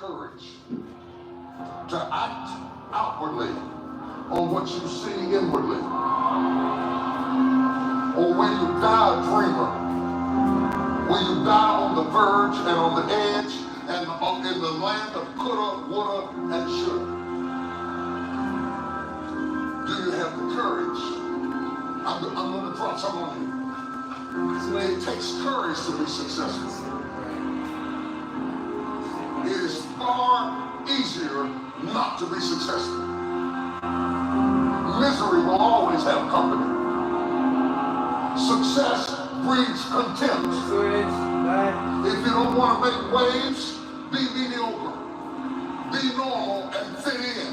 courage to act outwardly on what you see inwardly. Or when you die a dreamer, when you die on the verge and on the edge and in the land of coulda, woulda, and shoulda. Do you have the courage? I'm going to drop some on you. It takes courage to be successful. It is far easier not to be successful. Misery will always have company. Success breeds contempt. If you don't want to make waves, be mediocre. Be normal and fit in.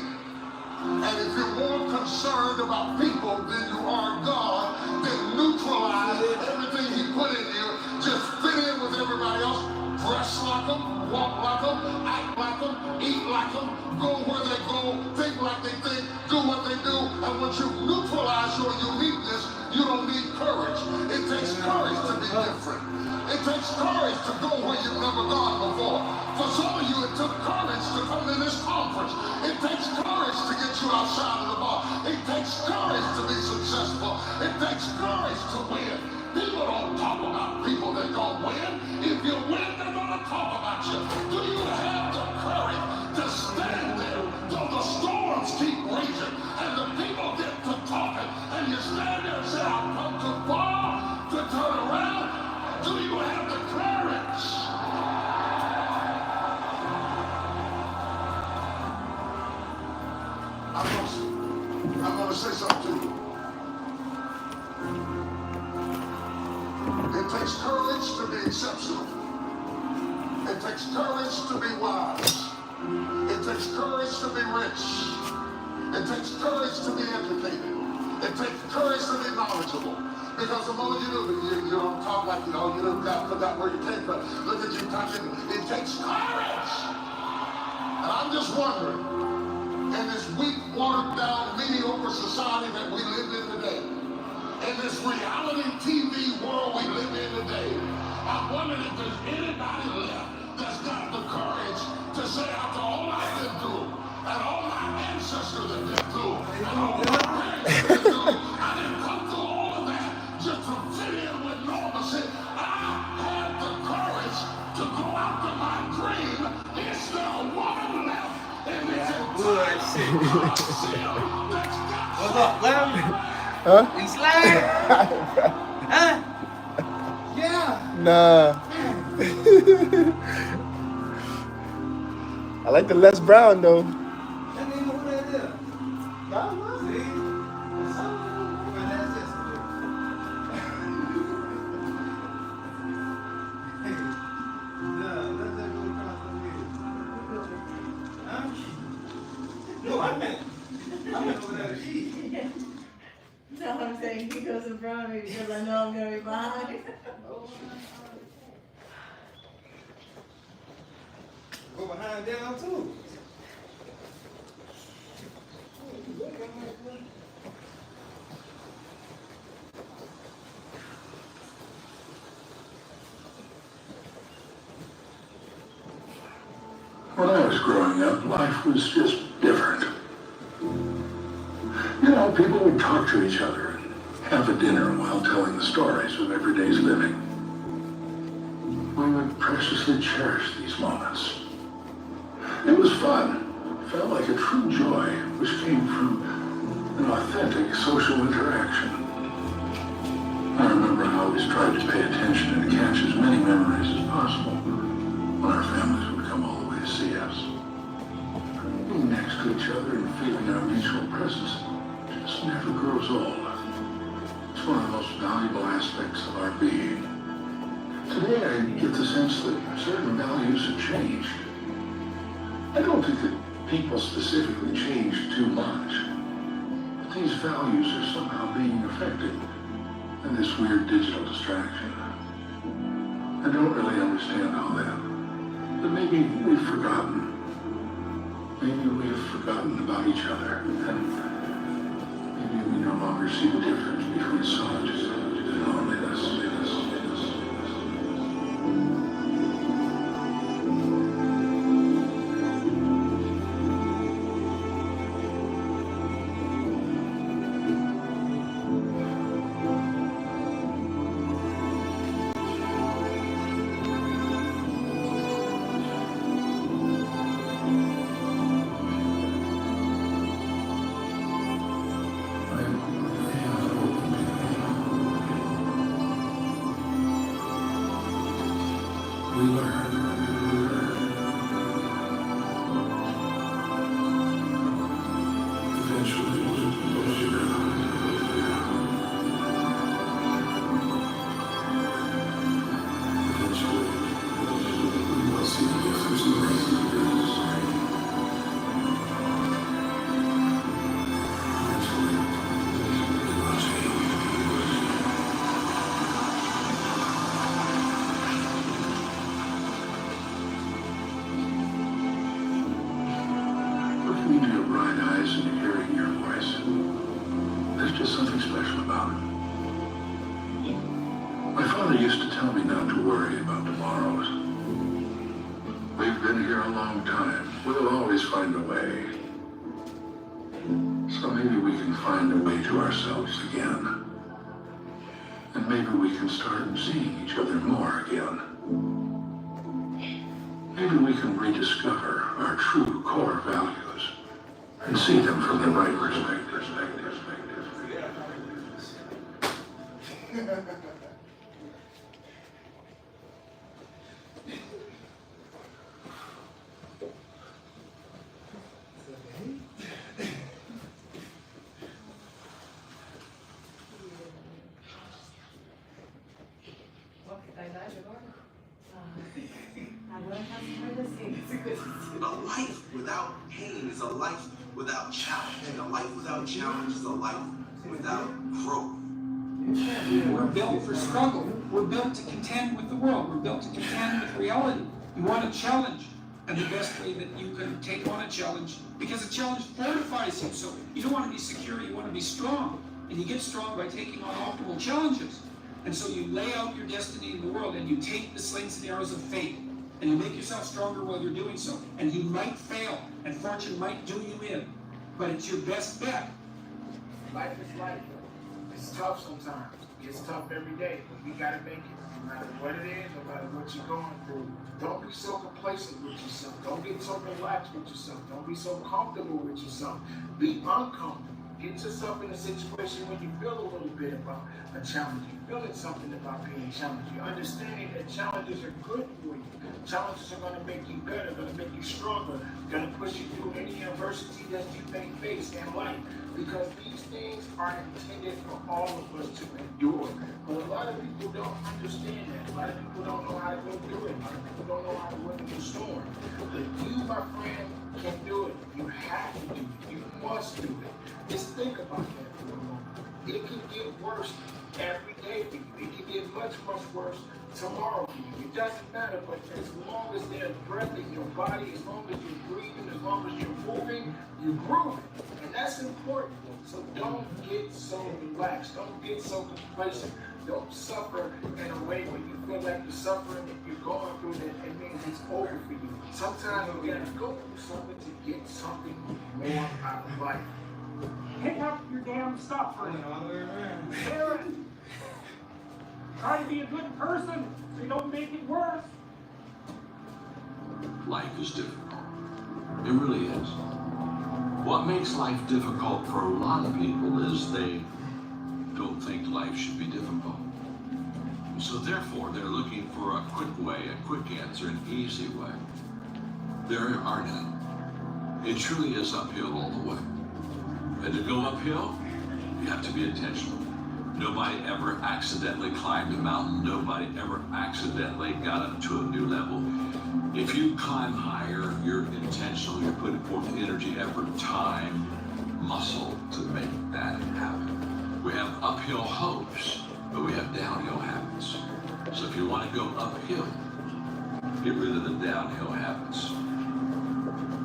And if you're more concerned about people than you are God, then neutralize everything He put in you. Just fit in with everybody else. Dress like them, walk like them, act like them, eat like them, go where they go, think like they think, do what they do. And once you neutralize your uniqueness, you don't need courage. It takes courage to be different. It takes courage to go where you've never gone before. For some of you, it took courage to come to this conference. It takes courage to get you outside of the bar. It takes courage to be successful. It takes courage to win. People don't talk about people that don't win. If you win, they're going to talk about you. Do you have the courage to stand there till the storms keep raging and the people get to talking and you stand there and say, I've come too far to turn around? Do you have the courage? I'm going to say something to you. It takes courage to be exceptional. It takes courage to be wise. It takes courage to be rich. It takes courage to be educated. It takes courage to be knowledgeable. Because the moment you do, you don't talk like you know, you don't forgot where you came from. Look at you talking. It takes courage. And I'm just wondering, in this weak, watered down, mediocre society that we live in today, in this reality TV world we live in today, I'm wondering if there's anybody left that's got the courage to say, after all I've been through, and all my ancestors have been through, and all my parents have been through, I didn't come through all of that just to fit in with normalcy. I had the courage to go after my dream. Is there a woman left in this entire Colosseum that's got What's up, Lam? Huh? You slide? Huh? Yeah. Nah. I like the Les Brown though. That nigga who that is? See? My dad's yesterday. Hey. Nah, let that go across the way. Huh? No, I meant over there to eat. No, I'm saying he goes in front of me because I know I'm going to be behind. Go behind down too. When I was growing up, life was just different. You know, people would talk to each other and have a dinner while telling the stories of everyday's living. We would preciously cherish these moments. It was fun. It felt like a true joy, which came from an authentic social interaction. I remember I always tried to pay attention and catch as many memories as possible when our families would come all the way to see us. Being next to each other and feeling our mutual presence just never grows old. It's one of the most valuable aspects of our being. Today I get the sense that certain values have changed. I don't think that people specifically change too much, but these values are somehow being affected in this weird digital distraction. I don't really understand all that, but maybe we've forgotten. Maybe we've forgotten about each other, and maybe we no longer see the difference between solitude and loneliness. about. My father used to tell me not to worry about tomorrows. We've been here a long time. We'll always find a way. So maybe we can find a way to ourselves again. And maybe we can start seeing each other more again. Maybe we can rediscover our true core values and see them from the right perspective. A life without pain is a life without challenge, and a life without challenge is a life without growth. We're built for struggle. We're built to contend with the world. We're built to contend with reality. You want a challenge, and the best way that you can take on a challenge, because a challenge fortifies you. So you don't want to be secure, you want to be strong. And you get strong by taking on optimal challenges. And so you lay out your destiny in the world, and you take the slings and arrows of fate, and you make yourself stronger while you're doing so. And you might fail, and fortune might do you in, but it's your best bet. Life is life. It's tough sometimes. It's tough every day, but you gotta make it. No matter what it is, no matter what you're going through. Don't be so complacent with yourself. Don't get so relaxed with yourself. Don't be so comfortable with yourself. Be uncomfortable. Get yourself in a situation where you feel a little bit about a challenge. You're feeling something about being challenged. You're understanding that challenges are good for you. Challenges are going to make you better, going to make you stronger, going to push you through any adversity that you may face in life. Because these things are intended for all of us to endure. But a lot of people don't understand that. A lot of people don't know how to go through it. A lot of people don't know how to weather the storm. But you, my friend, can do it. You have to do it. You must do it. Just think about that for a moment. It can get worse every day for you. It can get much, much worse tomorrow for you. It doesn't matter, but as long as there's breath in your body, as long as you're breathing, as long as you're moving, you're grooving. And that's important. So don't get so relaxed. Don't get so complacent. Don't suffer in a way when you feel like you're suffering, if you're going through that, it means it's over for you. Sometimes you gotta go through something to get something more out of life. Pick up your damn stuff, Freddie. Share it. Try to be a good person so you don't make it worse. Life is difficult. It really is. What makes life difficult for a lot of people is they don't think life should be difficult. So therefore, they're looking for a quick way, a quick answer, an easy way. There are none. It truly is uphill all the way. And to go uphill, you have to be intentional. Nobody ever accidentally climbed a mountain. Nobody ever accidentally got up to a new level. If you climb higher, you're intentional. You're putting forth energy, effort, time, muscle to make that happen. We have uphill hopes, but we have downhill habits. So if you want to go uphill, get rid of the downhill habits.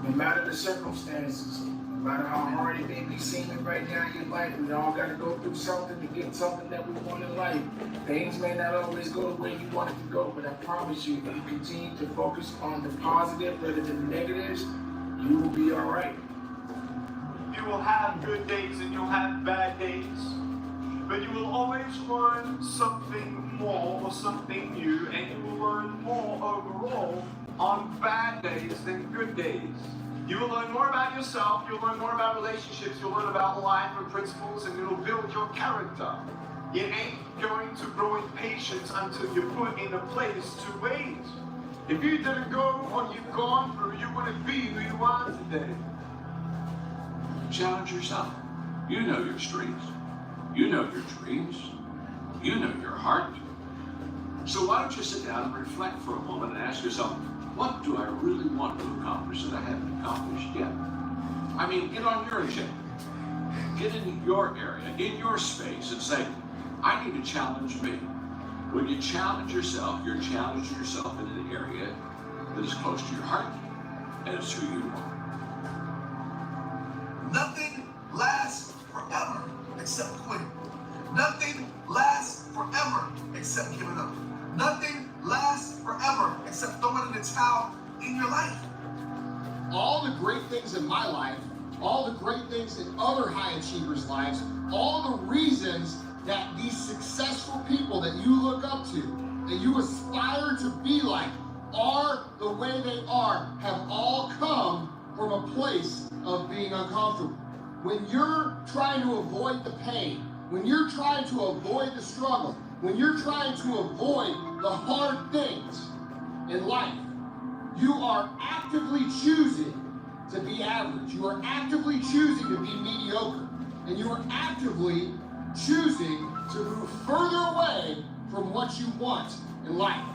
No matter the circumstances, no matter how hard it may be seeming right now in your life, we all got to go through something to get something that we want in life. Things may not always go the way you want it to go, but I promise you, if you continue to focus on the positive rather than the negatives, you will be all right. You will have good days and you'll have bad days, but you will always learn something more or something new, and you will learn more overall on bad days than good days. You will learn more about yourself, you'll learn more about relationships, you'll learn about life and principles, and it'll build your character. It ain't going to grow in patience until you're put in a place to wait. If you didn't go what you've gone through, you wouldn't be who you are today. Challenge yourself. You know your strengths. You know your dreams. You know your heart. So why don't you sit down and reflect for a moment and ask yourself, what do I really want to accomplish that I haven't accomplished yet? I mean, get on your agenda. Get in your area, in your space, and say, I need to challenge me. When you challenge yourself, you're challenging yourself in an area that is close to your heart, and it's who you are. Nothing lasts forever except quitting. Nothing other high achievers' lives, all the reasons that these successful people that you look up to, that you aspire to be like, are the way they are, have all come from a place of being uncomfortable. When you're trying to avoid the pain, when you're trying to avoid the struggle, when you're trying to avoid the hard things in life, you are actively choosing to be average. You are actively choosing to be mediocre. And you are actively choosing to move further away from what you want in life.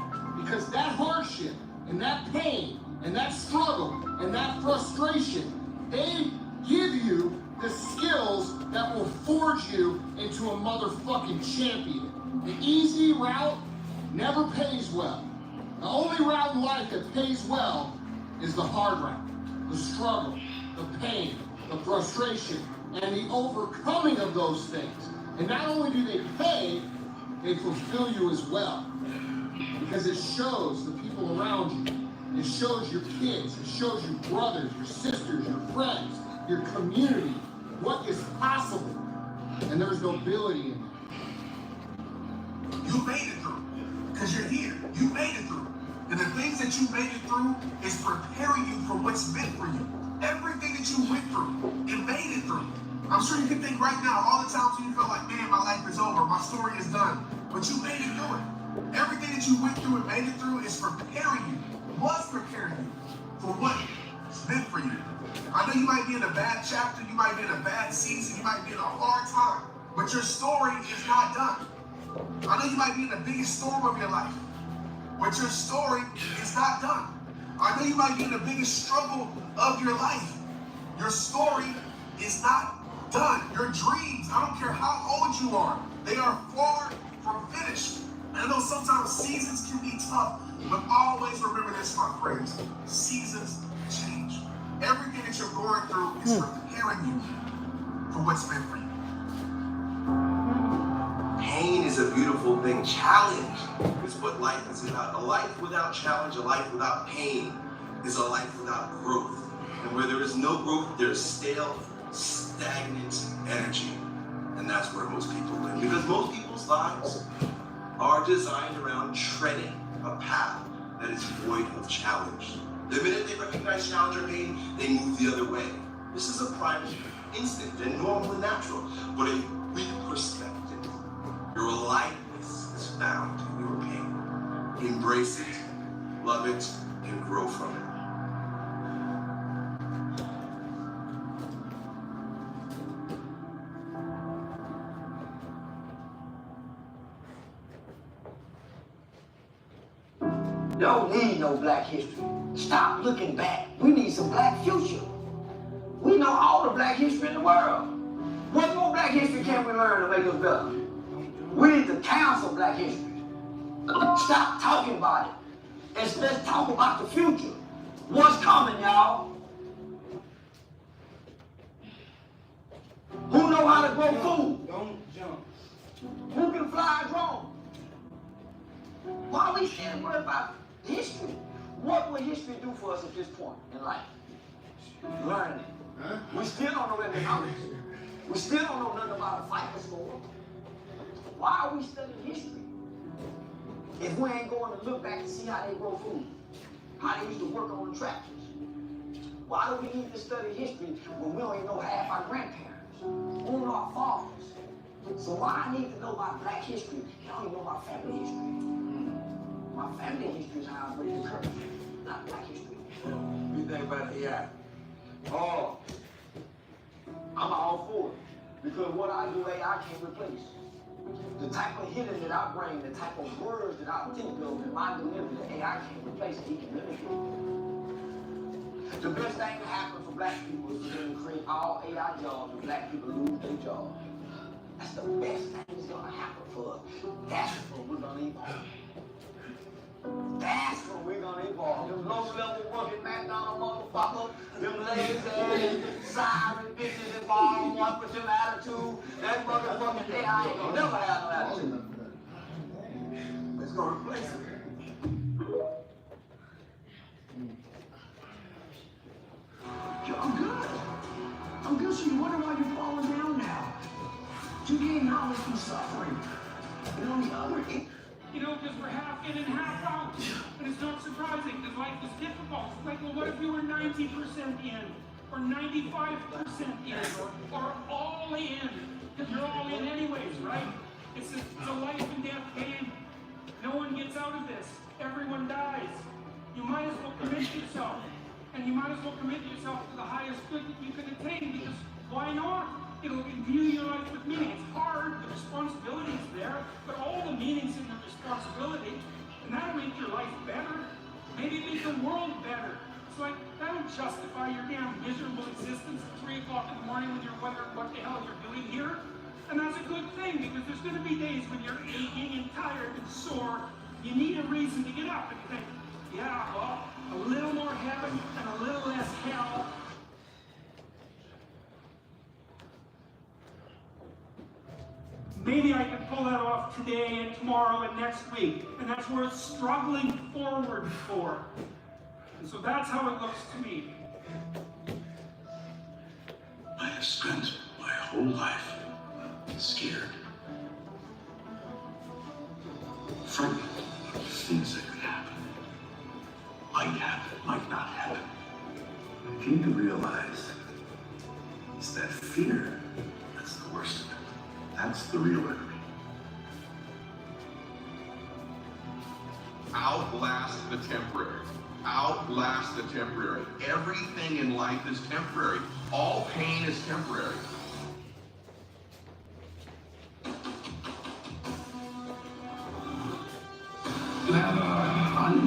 Because that hardship and that pain and that struggle and that frustration, they give you the skills that will forge you into a motherfucking champion. The easy route never pays well. The only route in life that pays well is the hard route, the struggle, the pain, the frustration, and the overcoming of those things. And not only do they pay, they fulfill you as well. Because it shows the people around you. It shows your kids. It shows your brothers, your sisters, your friends, your community, what is possible. And there's nobility in it. You made it through because you're here. You made it through. And the things that you made it through is preparing you for what's meant for you. Everything that you went through, it made it through. I'm sure you can think right now, all the times when you felt like, man, my life is over, my story is done. But you made it through it. Everything that you went through and made it through is preparing you, was preparing you for what's meant for you. I know you might be in a bad chapter, you might be in a bad season, you might be in a hard time, but your story is not done. I know you might be in the biggest storm of your life, but your story is not done. I know you might be in the biggest struggle of your life. Your story is not done. Your dreams, I don't care how old you are, they are far from finished. And I know sometimes seasons can be tough, but always remember this, my friends. Seasons change. Everything that you're going through is preparing you for what's meant for you. Pain is a beautiful thing. Challenge is what life is about. A life without challenge, a life without pain is a life without growth. And where there is no growth, there's stale, stagnant energy. And that's where most people live. Because most people's lives are designed around treading a path that is void of challenge. The minute they recognize challenge or pain, they move the other way. This is a primal instinct and normal and natural, but a weak perspective. Your aliveness is found in your pain. Embrace it, love it, and grow from it. Don't need no black history. Stop looking back. We need some black future. We know all the black history in the world. What more black history can we learn to make us better? We need to counsel black history. Stop talking about it. And let's talk about the future. What's coming, y'all? Who know how to grow food? Don't jump. Who can fly a drone? Why are we still worried about history? What will history do for us at this point in life? Learning. Huh? We still don't know economics. We still don't know nothing about a FICO score. Why are we studying history if we ain't going to look back and see how they grow food, how they used to work on the tractors? Why do we need to study history when we don't even know half our grandparents, we don't know our fathers? So why I need to know my black history? I don't even know my family history. My family history is how I raised the curve, not black history. What do you think about AI? Oh, I'm all for it. Because what I do, AI can't replace. The type of healing that I bring, the type of words that I think of in my delivery, the AI can't replace it. He can mimic it. The best thing that happens for black people is for them to create all AI jobs and black people lose their jobs. That's the best thing that's gonna happen for us. That's when we're gonna evolve. That's when we're gonna evolve. Them low-level working Matt.allen motherfuckers, them lazy, siren bitches involved one with them attitude, that motherfucking AI ain't gonna never have no attitude. It's gonna replace it. I'm good. So you wonder why you fall to gain knowledge from suffering. And on the other end, You know, because we're half in and half out. And it's not surprising because life is difficult. It's like, well, what if you were 90% in? Or 95% in? Or all in? Because you're all in anyways, right? It's a life and death game. No one gets out of this. Everyone dies. You might as well commit yourself. And you might as well commit yourself to the highest good that you can attain, because why not? It'll imbue your life with meaning. It's hard, the responsibility is there, but all the meaning's in the responsibility, and that'll make your life better. Maybe make the world better. It's like, that'll justify your damn miserable existence at 3 o'clock in the morning when you're wondering what the hell you're doing here. And that's a good thing, because there's going to be days when you're aching and tired and sore. You need a reason to get up and think, yeah, well, a little more heaven and a little less hell. Maybe I can pull that off today and tomorrow and next week. And that's worth struggling forward for. And so that's how it looks to me. I have spent my whole life scared, frightened of things that could happen. Might happen, might not happen. I came to realize it's that fear that's the worst of it. That's the real enemy. Outlast the temporary. Outlast the temporary. Everything in life is temporary. All pain is temporary. You have an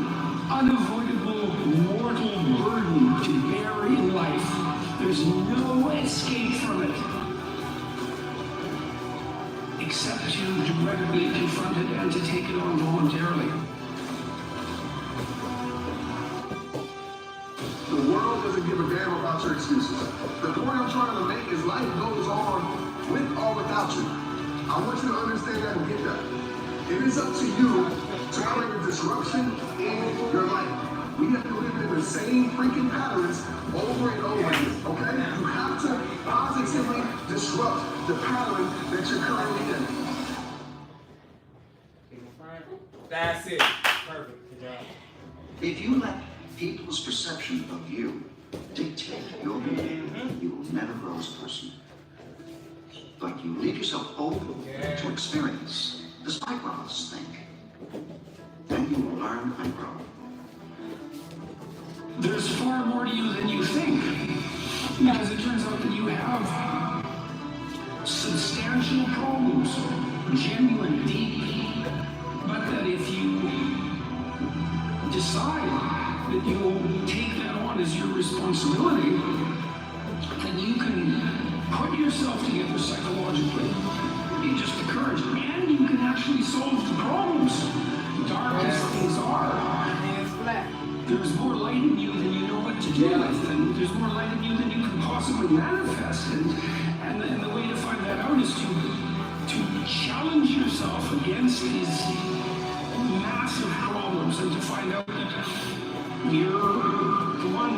unavoidable mortal burden to bear in life. There's no escape from it, except to directly confront it and to take it on voluntarily. The world doesn't give a damn about your excuses. The point I'm trying to make is life goes on with or without you. I want you to understand that and get that. It is up to you to create a disruption in your life. We have to live in the same freaking patterns over and over again, okay? You have to positively disrupt the pattern that you're currently in. That's it. Perfect. Good job. If you let people's perception of you dictate your behavior, you will never grow as a person. But you leave yourself open to experience, despite what others think. Then you will learn and grow. There's far more to you than you think, because it turns out that you have substantial problems, genuine, deep, but that if you decide that you'll take that on as your responsibility, then you can put yourself together psychologically, be just the courage, and you can actually solve the problems. Dark as things are, there's more light in you than you know what to do with, and there's more light in you than you can possibly manifest. And the way to find that out is to challenge yourself against these massive problems and to find out that you're the one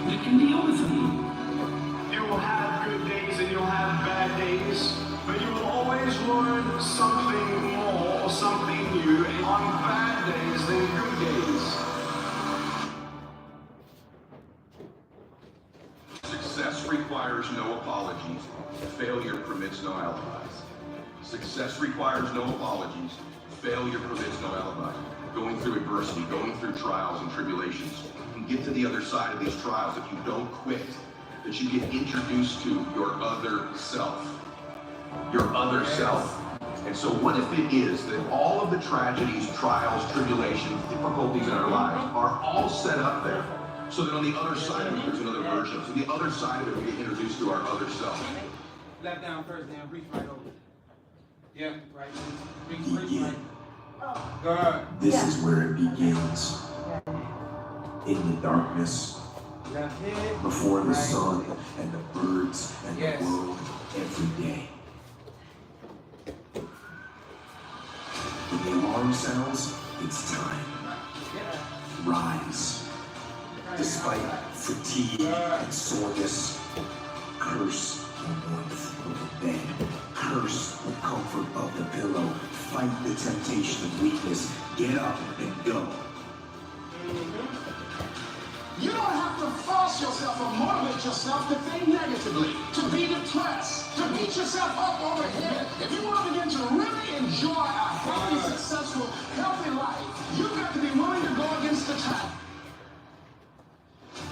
that can deal with them. You will have good days and you'll have bad days, but you will always learn something more or something new on bad days than good days. Success requires no apologies. Failure permits no alibis. Success requires no apologies. Failure permits no alibis. Going through adversity, going through trials and tribulations, you can get to the other side of these trials if you don't quit, that you get introduced to your other self. Your other self. And so what if it is that all of the tragedies, trials, tribulations, difficulties in our lives are all set up there, so that on the other side of it, there's another version. So the other side of it, we get introduced to our other self. Left down first, then reach right over. Yeah, right. Reach right. Go ahead. This is where it begins. In the darkness, before the sun and the birds and the world every day. When the alarm sounds, it's time. Rise. Despite fatigue and soreness, curse the warmth of the bed. Curse the comfort of the pillow. Fight the temptation of weakness. Get up and go. You don't have to force yourself or motivate yourself to think negatively, to be depressed, to beat yourself up over the head. If you want to begin to really enjoy a happy, successful, healthy life, you've got to be willing to go against the tide.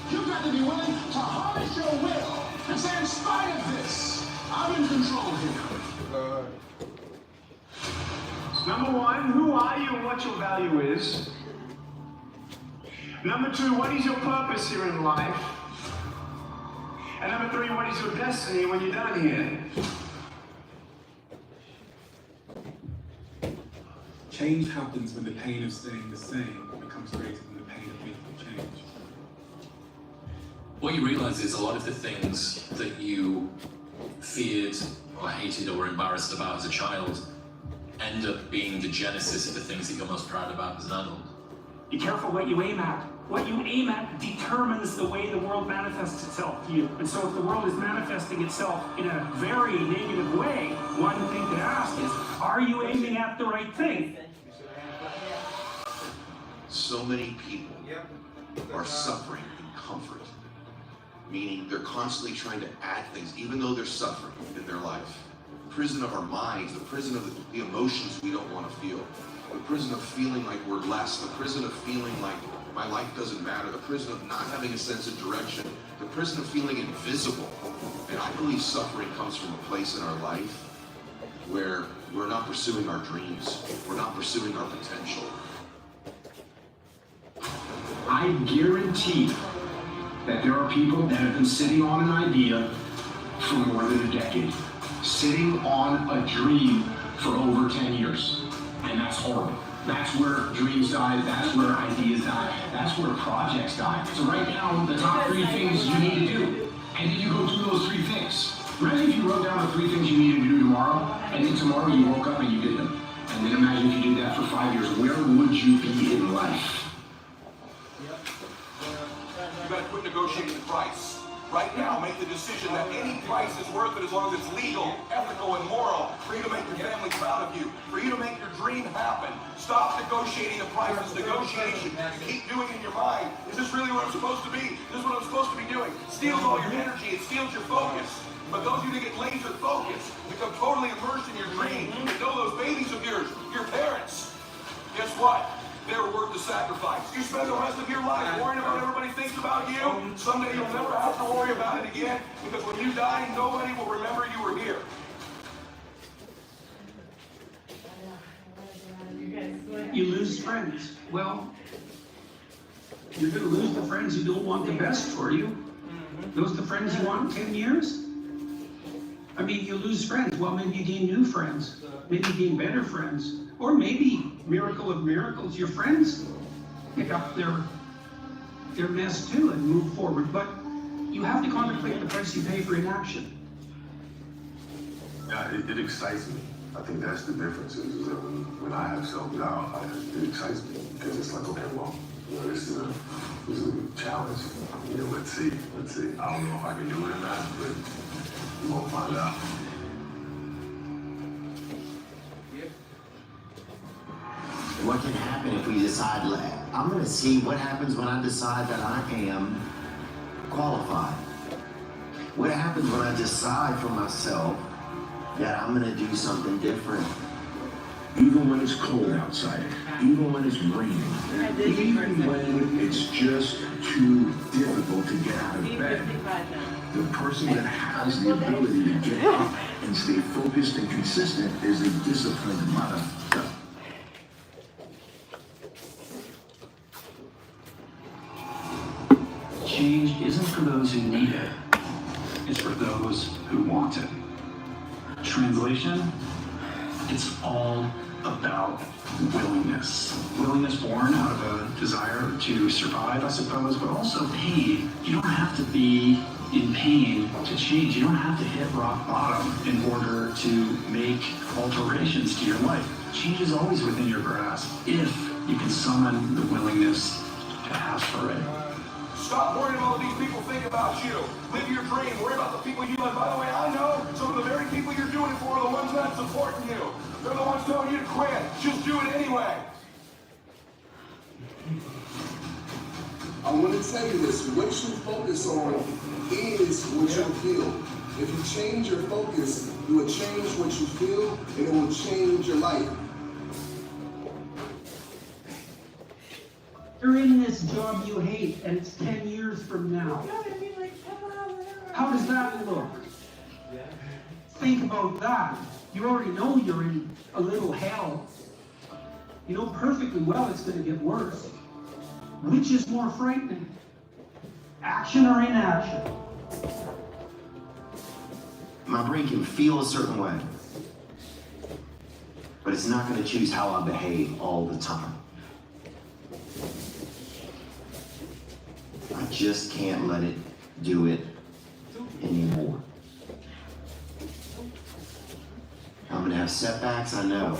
You've got to be willing to harness your will and say, in spite of this, I'm in control here. Number one, who are you and what your value is? Number two, what is your purpose here in life? And number three, what is your destiny when you're done here? Change happens when the pain of staying the same becomes greater than the pain of making change. What you realize is a lot of the things that you feared or hated or were embarrassed about as a child end up being the genesis of the things that you're most proud about as an adult. Be careful what you aim at. What you aim at determines the way the world manifests itself to you. And so if the world is manifesting itself in a very negative way, one thing to ask is, are you aiming at the right thing? So many people are suffering in comfort, meaning they're constantly trying to add things, even though they're suffering in their life. The prison of our minds, the prison of the emotions we don't want to feel, the prison of feeling like we're less, the prison of feeling like my life doesn't matter, the prison of not having a sense of direction, the prison of feeling invisible. And I believe suffering comes from a place in our life where we're not pursuing our dreams, we're not pursuing our potential. I guarantee that there are people that have been sitting on an idea for more than a decade, sitting on a dream for over 10 years. And that's horrible. That's where dreams die, that's where ideas die, that's where projects die. So write down the top 3 things you need to do, and then you go do those 3 things. Imagine if you wrote down the 3 things you need to do tomorrow, and then tomorrow you woke up and you did them. And then imagine if you did that for 5 years, where would you be in life? You gotta quit negotiating the price. Right now, make the decision that any price is worth it as long as it's legal, ethical, and moral for you to make your family proud of you, for you to make your dream happen. Stop negotiating the prices. Negotiation you keep doing in your mind. Is this really what I'm supposed to be? Is this what I'm supposed to be doing? Steals all your energy. It steals your focus. But those of you that get laser focused, become totally immersed in your dream, and know those babies of yours, your parents, guess what? They're worth the sacrifice. You spend the rest of your life worrying about what everybody thinks about you. Someday you'll never have to worry about it again, because when you die, nobody will remember you were here. You lose friends. Well, you're going to lose the friends who don't want the best for you. Those are the friends you want in 10 years? I mean, you lose friends. Well, maybe you gain new friends. Maybe you gain better friends. Or maybe, miracle of miracles, your friends pick up their mess too and move forward. But you have to contemplate the price you pay for inaction. Yeah, it excites me. I think that's the difference is that when I have self-doubt, it excites me because it's like, okay, well, you know, this is a challenge. You know, let's see. I don't know if I can do it or not, but we won't find out. What can happen if we decide, I'm going to see what happens when I decide that I am qualified. What happens when I decide for myself that I'm going to do something different. Even when it's cold outside, even when it's raining, even when it's just too difficult to get out of bed, the person that has the ability to get up and stay focused and consistent is a disciplined motherfucker. Change isn't for those who need it. It's for those who want it. Translation, it's all about willingness. Willingness born out of a desire to survive, I suppose, but also pain. You don't have to be in pain to change. You don't have to hit rock bottom in order to make alterations to your life. Change is always within your grasp if you can summon the willingness to ask for it. Stop worrying about what these people think about you. Live your dream. Worry about the people you love. By the way, I know some of the very people you're doing it for are the ones who not supporting you. They're the ones telling you to quit. Just do it anyway. I want to tell you this, what you focus on is what you'll feel. If you change your focus, you will change what you feel, and it will change your life. You're in this job you hate, and it's 10 years from now. How does that look? Think about that. You already know you're in a little hell. You know perfectly well it's going to get worse. Which is more frightening? Action or inaction? My brain can feel a certain way, but it's not going to choose how I behave all the time. I just can't let it do it anymore. I'm going to have setbacks, I know.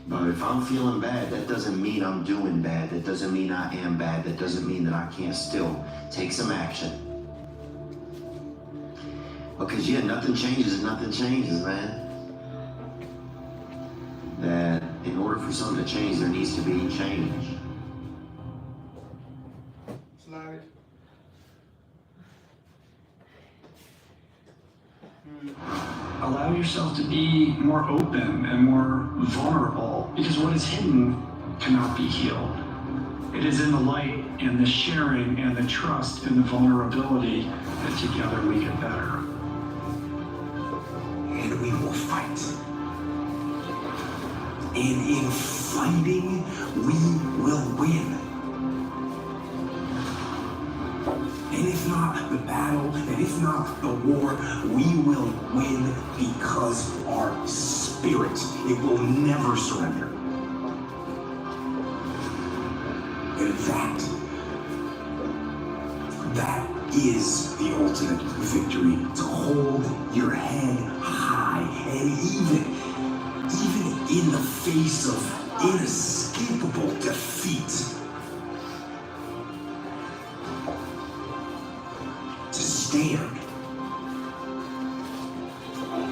But if I'm feeling bad, that doesn't mean I'm doing bad. That doesn't mean I am bad. That doesn't mean that I can't still take some action. Because yeah, nothing changes, man. That in order for something to change, there needs to be change. Slide. Allow yourself to be more open and more vulnerable, because what is hidden cannot be healed. It is in the light and the sharing and the trust and the vulnerability that together we get better. And we will fight. And in fighting, we will win. And if not the battle, and if not the war, we will win because our spirit, it will never surrender. And that is the ultimate victory, to hold your head high, and even in the face of inescapable defeat, to stand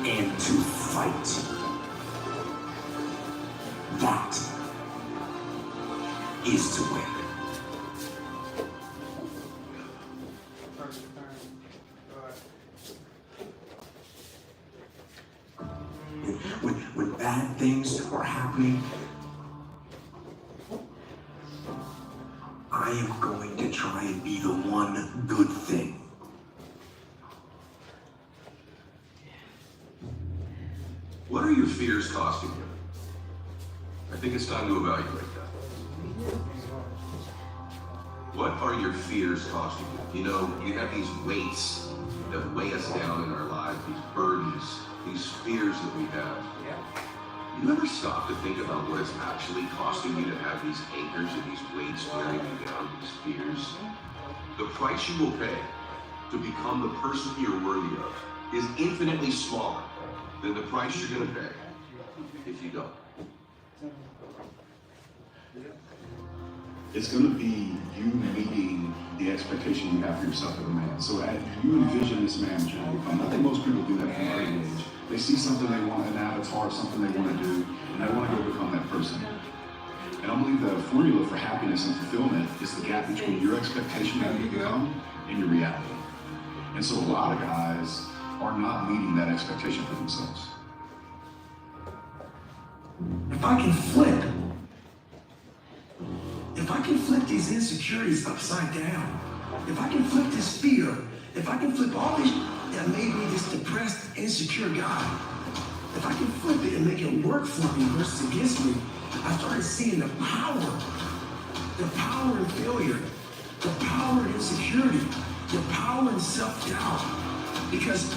and to fight. That is to win. When bad things are happening, I am going to try and be the one good thing. What are your fears costing you? I think it's time to evaluate that. What are your fears costing you? You know, you have these weights that weigh us down in our lives, these burdens, these fears that we have. You ever stop to think about what it's actually costing you to have these anchors and these weights wearing you down, these fears? The price you will pay to become the person you're worthy of is infinitely smaller than the price you're going to pay if you don't. It's going to be you meeting the expectation you have for yourself as a man. So as you envision this man trying to become, I think most people do that from an early age. They see something they want, an avatar, something they want to do, and they want to go become that person. And I believe the formula for happiness and fulfillment is the gap between your expectation of who you become and your reality. And so a lot of guys are not meeting that expectation for themselves. If I can flip these insecurities upside down, if I can flip this fear, if I can flip all this that made me this depressed, insecure guy, if I can flip it and make it work for me versus against me, I started seeing the power in failure, the power in insecurity, the power in self-doubt, because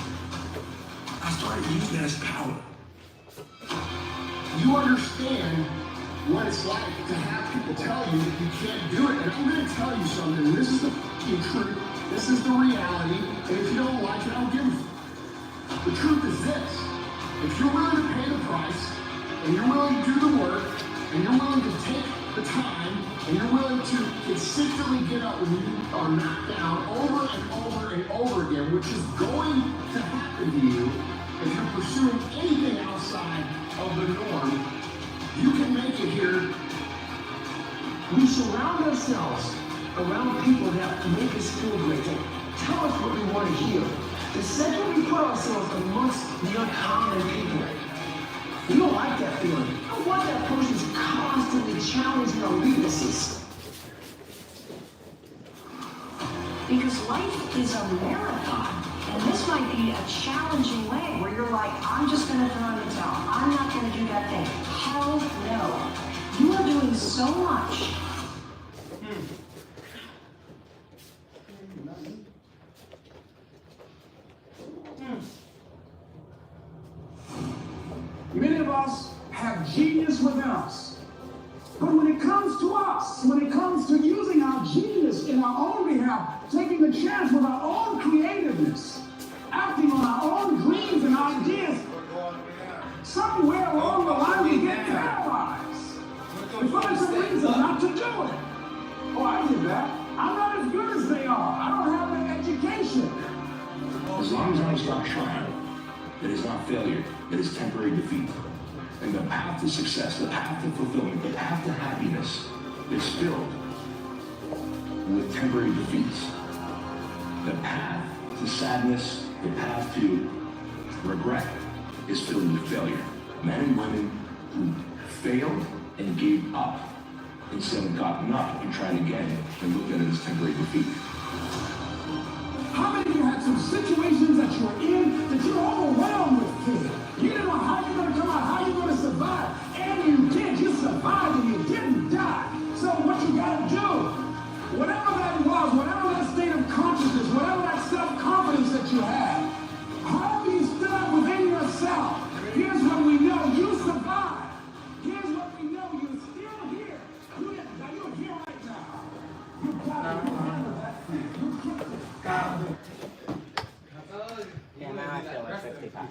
I started using that as power. You understand what it's like to have people tell you that you can't do it. And I'm going to tell you something. This is the fucking truth. This is the reality. And if you don't like it, I'll give you. The truth is this. If you're willing to pay the price, and you're willing to do the work, and you're willing to take the time, and you're willing to consistently get up when you are knocked down over and over and over again, which is going to happen to you, if pursuing anything outside of the norm, you can make it here. We surround ourselves around people that make us feel great, that tell us what we want to hear. The second we put ourselves amongst the uncommon people, we don't like that feeling. I want that person's constantly challenging our weaknesses. Because life is a marathon, and this might be a challenging way where you're like, I'm just going to throw in the towel. I'm not going to do that thing. Hell no. You are doing so much. Many of us have genius within us. But when it comes to us, when it comes to using our genius in our own behalf, taking the chance with our own creativeness, acting on our own dreams and ideas, somewhere along the line we get paralyzed. We find some reason not to do it. Oh, I did that. I'm not as good as they are. I don't have an education. As long as I don't stop trying, it is not failure, it is temporary defeat. And the path to success, the path to fulfillment, the path to happiness is filled with temporary defeats. The path to sadness, the path to regret is filled with failure. Men and women who failed and gave up instead of gotten up and tried again and looked at it as temporary defeat. How many of you had some situations that you were in that you're overwhelmed with fear? You didn't know how you're going to come out, how you're going to survive. And you did. You survived and you didn't die. So what you got to do, whatever that was, whatever that state of consciousness, whatever that self-confidence that you had, however you stood up within yourself, here's what we know. You survived. Here's what we know. You're still here. You're here right now. You got to remember that thing. You kept it. Yeah, now I feel like 55.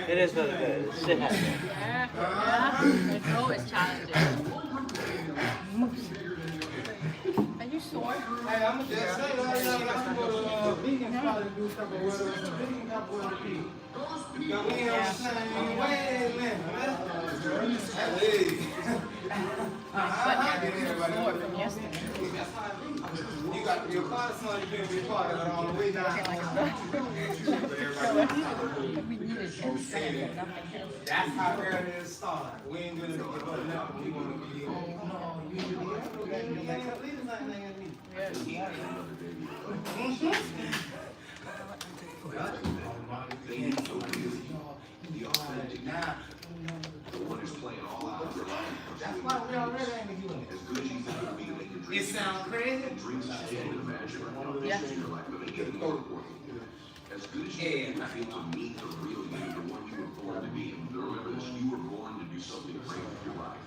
It is what it is. Shit happens. It's always challenging. Are you sure? Hey, I'm just saying, I'm going to vegan spot and do capoeira with some vegan capoeira people. Because we on the same wavelength, man. Hey. I get everybody from yesterday. You got your father's son, you can't be part of it all the way down. That's how everything started. We ain't gonna give up now. We want to be, oh no, you ain't gonna leave nothing in me. The one who's playing all out of their life. That's why we already ain't doing it. As good as you think it would be to make your It dreams. sounds crazy. Dreams that you can't imagine right now. Yeah. In your life, but make it more important. As good as you feel to meet the real you, the one you were born to be. Remember this, you were born to do something great with your life.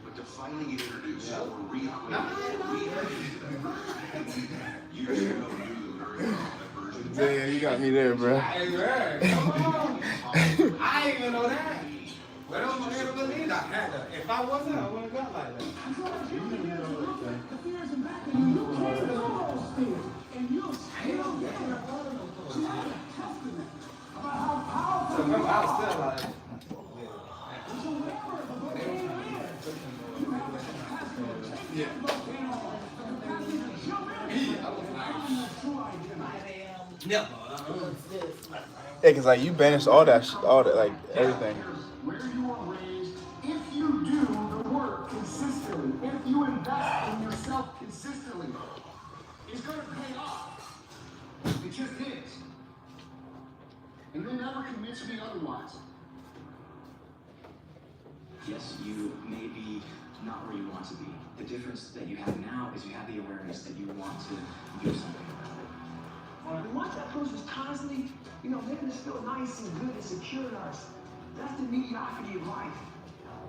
But to finally get introduced or reintroduced to that version, you just know you very well that version. Yeah, you got me there, bro. Hey, man, come on. I ain't even know that. But I'm going to believe I had that. If I wasn't, I wouldn't have got like that. Remember, I was still like, Yeah, cause like you banished all that, like everything. Where you are raised, if you do the work consistently, if you invest in yourself consistently, it's going to pay off. It just is. And they never convince me otherwise. Yes, you may be not where you want to be. The difference that you have now is you have the awareness that you want to do something about it. And once that person's constantly, making us feel nice and good and secure in us, that's the mediocrity of life.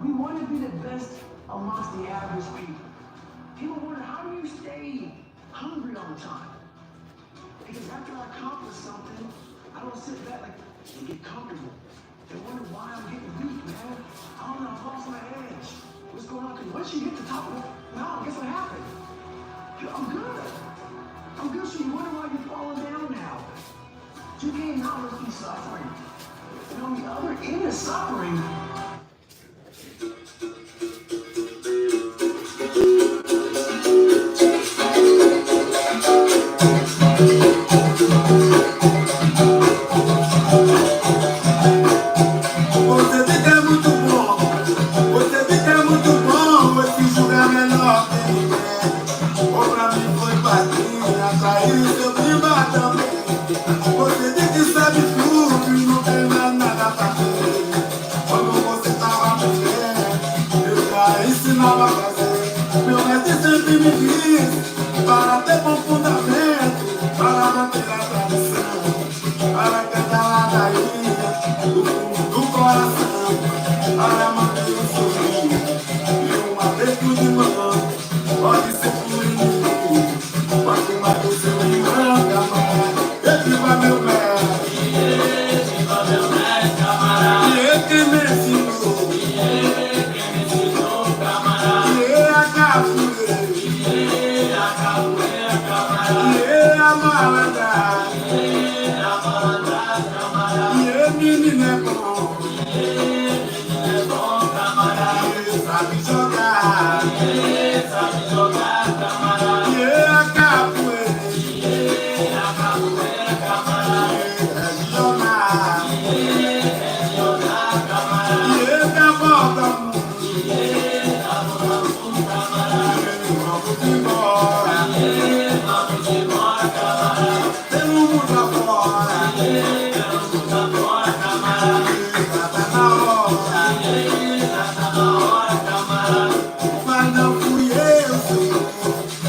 We want to be the best amongst the average people. People wonder, how do you stay hungry all the time? Because after I accomplish something, I don't sit back and get comfortable. They wonder why I'm getting weak, man. I don't know, I've lost my edge. What's going on? Because once you hit the top of it, now guess what happened? I'm good. So you wonder why be falling down now. You can't not be suffering. And on the other end of suffering, você fica muito bom, esse julgar menor que ninguém. Ou pra mim foi padrinho, atrair o seu prima também. Você diz que sabe tudo e não tem mais nada pra ver. Quando você tava mulher, eu já ensinava a fazer. Meu mestre sempre me disse, para ter bom fundamento, para manter a tradição, para cantar ladainha do fundo do coração, para manter um sorriso e um aperto de mão. Pode ser por inimigo, quanto mais o seu irmão, camarada. Viva meu mestre, camarada. E ele que me ensinou, camarada. E a capoeira, camarada. E a malandragem, camarada. E ele menino é bom, camarada. E ele sabe jogar, camarada. E a capoeira, camarada. Mas não fui eu, Senhor,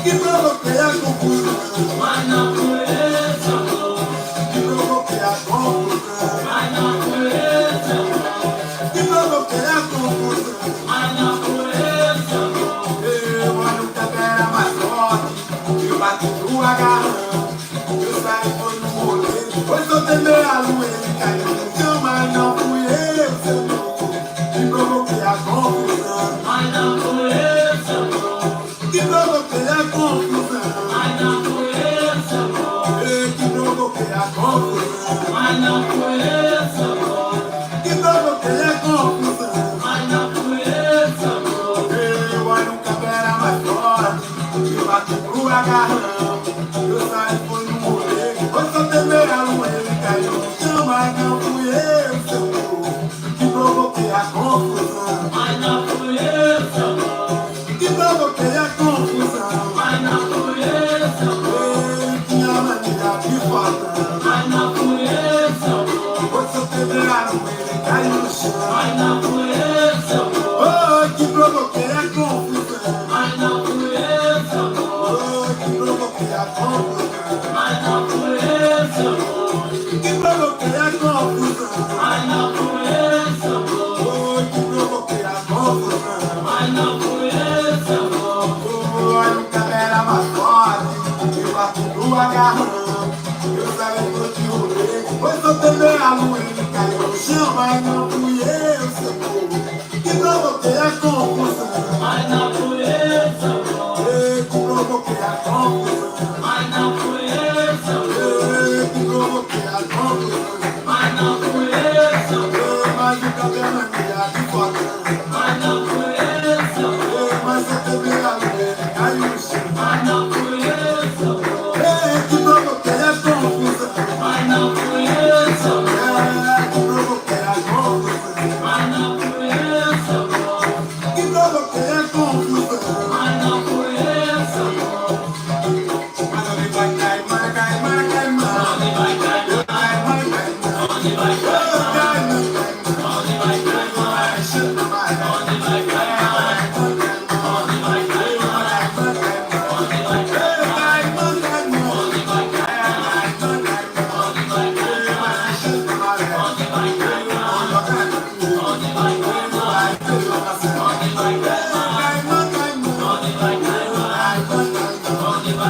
que provoquei a confusão. Mas não fui eu, Senhor, que provoquei a confusão. Mas não fui eu, Senhor, que provoquei a confusão. Mas não fui eu, Senhor. Eu olho que a terra era mais forte, eu bati no agarrão. Eu saí, foi no rolê, pois eu temei a lua, ele caiu no chão. Mas não fui eu, Senhor, que provoquei a confusão. Mas não fui eu, Senhor, que provoquei a confusão. Mas não fui eu, Senhor, que provoquei a confusão. Mas não fui eu, Senhor, que provoquei a confusão. Mas não fui eu, Senhor. Eu olho um cabra mais forte, eu bati pro agarrão. Eu saí, foi no rolê, pois eu temei a lua, ele caiu no chão. Mas não fui eu, Senhor, que provoquei a confusão. Mas não fui eu, Senhor, que provoquei a confusão. Mas não fui eu, Senhor, ele tinha mania de fatão. Mas não fui eu, Senhor, pois eu temei a lua, ele caiu no chão. Mas não fui eu, Senhor, que provoquei a confusão. Mas não fui eu, Senhor, que provoquei a confusão. Mas não fui eu, Senhor, que provoquei a confusão. Mas não fui eu, Senhor, que provoquei a confusão. Mas não fui eu, Senhor. Olha o cabra era mais forte, eu bati no agarrão. Eu saí pro de rolê, pois eu temei a lua, ele caiu no chão. Mas não fui eu, Senhor, que provoquei a confusão. Mas não fui eu, Senhor, que provoquei a confusão. Mas não fui eu, Senhor, que provoquei a confusão. Mas não fui eu, Senhor, mas o cabra mania de fatão. Mas não fui eu, Senhor, mas eu temei a lua, ele caiu no chão. Mas não fui eu, Senhor, que provoquei a confusão. Mas não fui eu, Senhor, que provoquei a confusão. Mas não fui eu, Senhor, que provoquei a confusão. Mas não fui eu, Senhor. Mas onde vai cair, vai cair, vai cair, onde vai cair, vai cair, vai cair, onde vai cair, onde vai cair, vai chuta mais, onde vai cair, onde vai cair, onde vai cair, onde vai cair, onde vai cair, vai chuta mais, onde vai cair, onde vai cair, vai chuta mais, onde vai cair, onde vai cair, onde vai cair, onde vai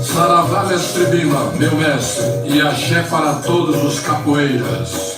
Saravá, mestre Bima, meu mestre, e axé para todos os capoeiras.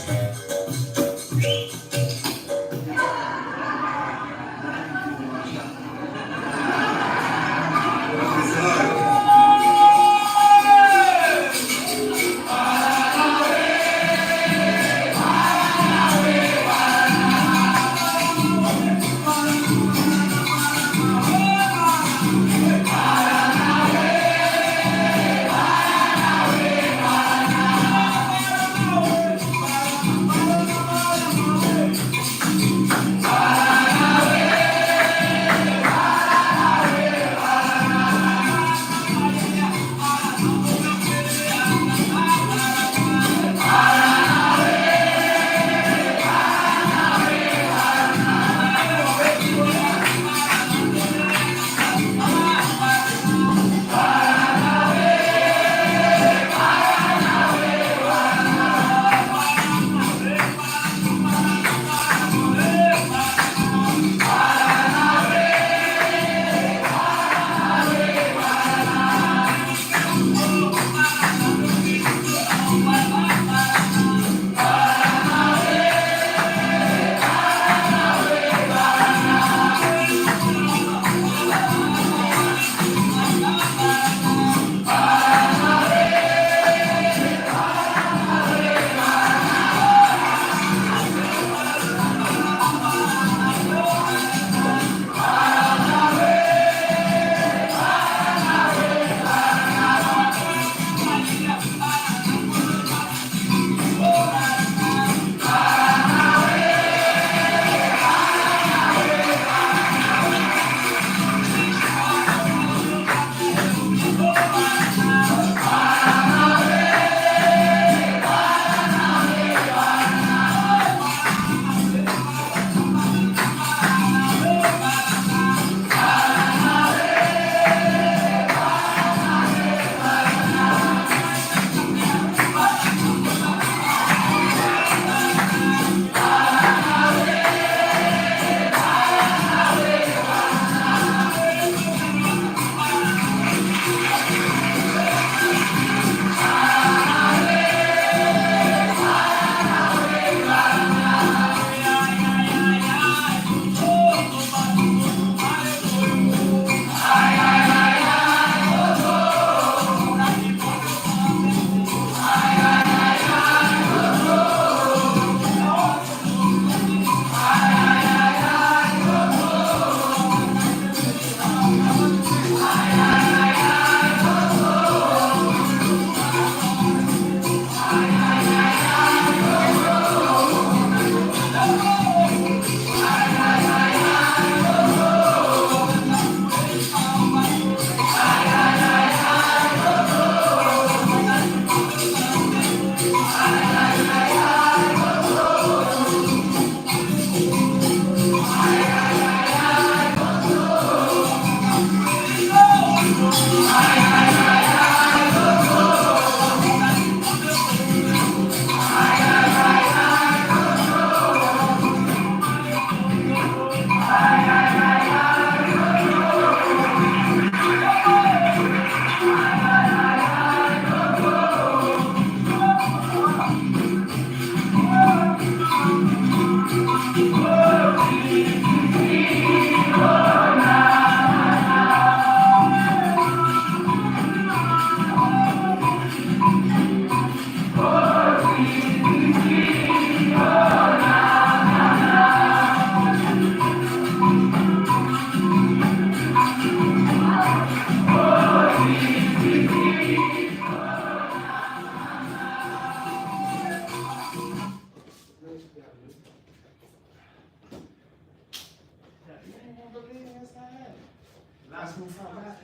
gonna come back.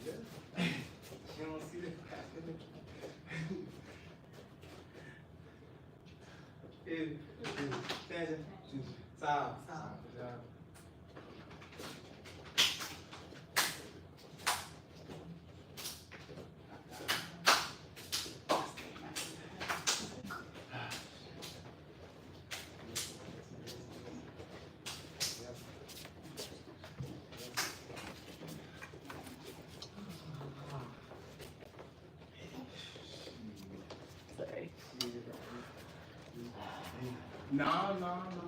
Yeah. You don't see that. Attention. Stop. Good job. Sorry. No.